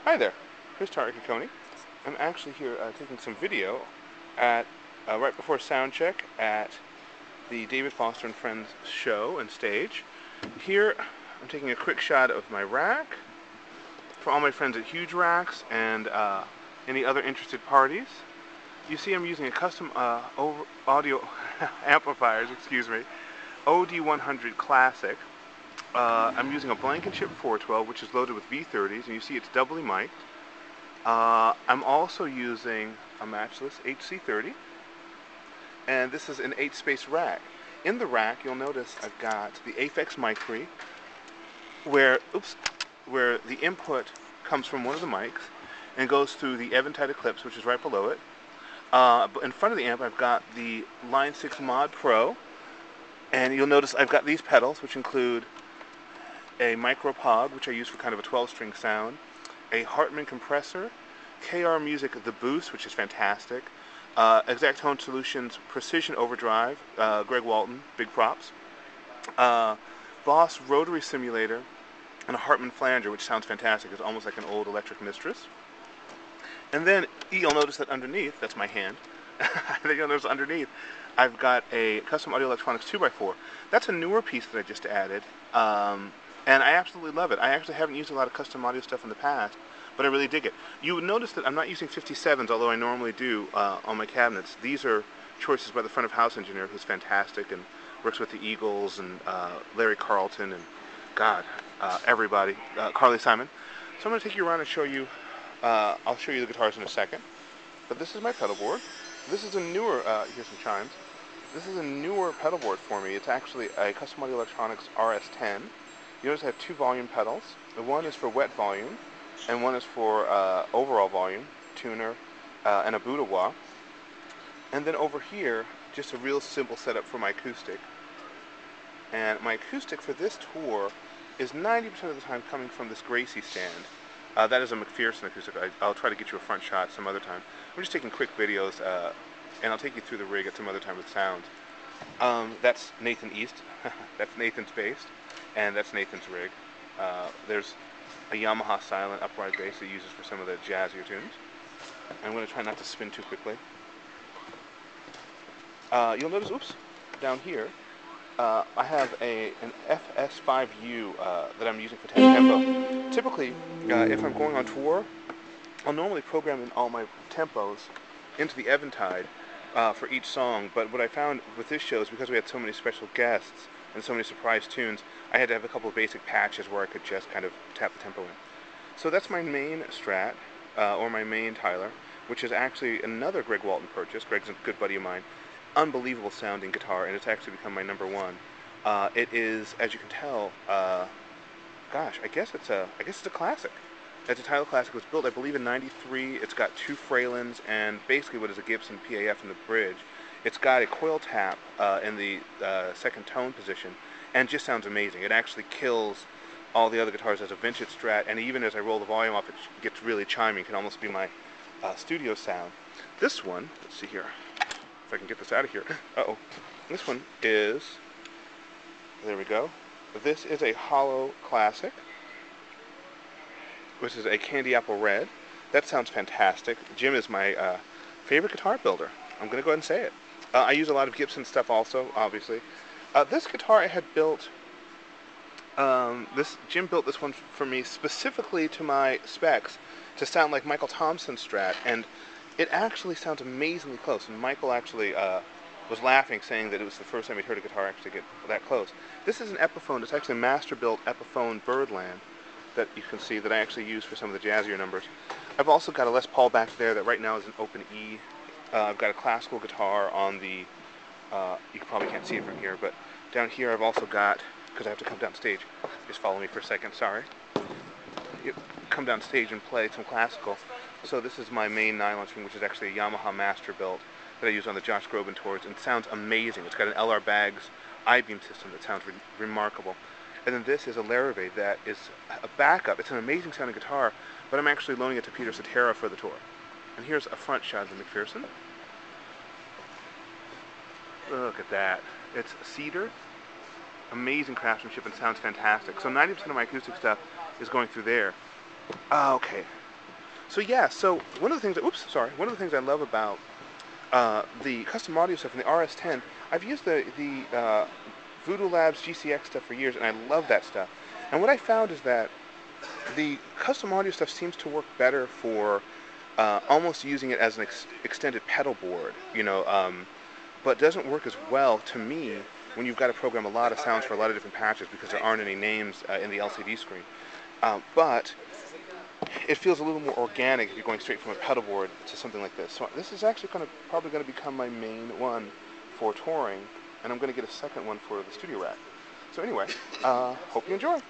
Hi there, here's Tariqh Akoni. I'm actually here taking some video at right before Soundcheck at the David Foster and Friends show and stage. Here I'm taking a quick shot of my rack for all my friends at Huge Racks and any other interested parties. You see I'm using a custom audio amplifiers, OD100 Classic. I'm using a Blankenship 412, which is loaded with V30s, and you see it's doubly mic'd. I'm also using a matchless HC30, and this is an 8-space rack. In the rack, you'll notice I've got the Aphex mic pre, where the input comes from one of the mics and goes through the Eventide Eclipse, which is right below it. In front of the amp, I've got the Line 6 Mod Pro, and you'll notice I've got these pedals, which include a Micropod, which I use for kind of a 12-string sound, a Hartman compressor, KR Music The Boost, which is fantastic, Exact Tone Solutions Precision Overdrive, Greg Walton, big props, Boss Rotary Simulator, and a Hartman flanger, which sounds fantastic. It's almost like an old electric mistress. And then you'll notice that underneath, that's my hand, you'll notice underneath I've got a Custom Audio Electronics 2x4. That's a newer piece that I just added, and I absolutely love it. I actually haven't used a lot of custom audio stuff in the past, but I really dig it. You would notice that I'm not using 57s, although I normally do on my cabinets. These are choices by the front of house engineer, who's fantastic and works with the Eagles and Larry Carlton and everybody, Carly Simon. So I'm going to take you around and show you. I'll show you the guitars in a second. But this is my pedal board. This is a newer. Here's some chimes. This is a newer pedal board for me. It's actually a Custom Audio Electronics RS10. You notice I have two volume pedals. One is for wet volume, and one is for overall volume, tuner, and a Buddha wah. And then over here, just a real simple setup for my acoustic. And my acoustic for this tour is 90% of the time coming from this Gracie stand. That is a McPherson acoustic. I'll try to get you a front shot some other time. I'm just taking quick videos, and I'll take you through the rig at some other time with sounds. That's Nathan East. That's Nathan's bass, and that's Nathan's rig. There's a Yamaha silent upright bass that he uses for some of the jazzier tunes. I'm going to try not to spin too quickly. You'll notice, down here, I have an FS5U that I'm using for tempo. Typically, if I'm going on tour, I'll normally program in all my tempos into the Eventide for each song, but what I found with this show is because we had so many special guests and so many surprise tunes, I had to have a couple of basic patches where I could just kind of tap the tempo in. So that's my main Strat, or my main Tyler, which is actually another Greg Walton purchase. Greg's a good buddy of mine. Unbelievable sounding guitar, and it's actually become my #1. It is, as you can tell, I guess it's a classic. It's a Tyler Classic. It was built, I believe, in '93. It's got two Fralins and basically what is a Gibson PAF in the bridge. It's got a coil tap in the second tone position, and just sounds amazing. It actually kills all the other guitars as a vintage Strat, and even as I roll the volume up, it gets really chiming. It can almost be my studio sound. This one, let's see here, if I can get this out of here. This one is, there we go. This is a Hollow Classic, which is a Candy Apple Red. That sounds fantastic. Jim is my favorite guitar builder. I'm going to go ahead and say it. I use a lot of Gibson stuff also, obviously. This guitar I had built, Jim built this one for me specifically to my specs to sound like Michael Thompson's Strat, and it actually sounds amazingly close. And Michael actually was laughing, saying that it was the first time he'd heard a guitar actually get that close. This is an Epiphone. It's actually a master-built Epiphone Birdland that you can see that I actually use for some of the jazzier numbers. I've also got a Les Paul back there that right now is an open E. I've got a classical guitar on the, you probably can't see it from here, but down here I've also got, because I have to come down stage, just follow me for a second, sorry. Come down stage and play some classical. So this is my main nylon string, which is actually a Yamaha Master built that I use on the Josh Groban tours, and it sounds amazing. It's got an LR Baggs I-beam system that sounds remarkable. And then this is a Larrivee that is a backup. It's an amazing sounding guitar, but I'm actually loaning it to Peter Cetera for the tour. And here's a front shot of the McPherson. Look at that. It's cedar. Amazing craftsmanship and sounds fantastic. So 90% of my acoustic stuff is going through there. Okay. So yeah, so one of the things one of the things I love about the custom audio stuff in the RS10, I've used the Voodoo Labs GCX stuff for years, and I love that stuff. And what I found is that the custom audio stuff seems to work better for almost using it as an extended pedal board, but doesn't work as well to me when you've got to program a lot of sounds for a lot of different patches because there aren't any names in the LCD screen. But it feels a little more organic if you're going straight from a pedal board to something like this. So this is actually probably going to become my main one for touring, and I'm going to get a second one for the studio rack. So anyway, hope you enjoy.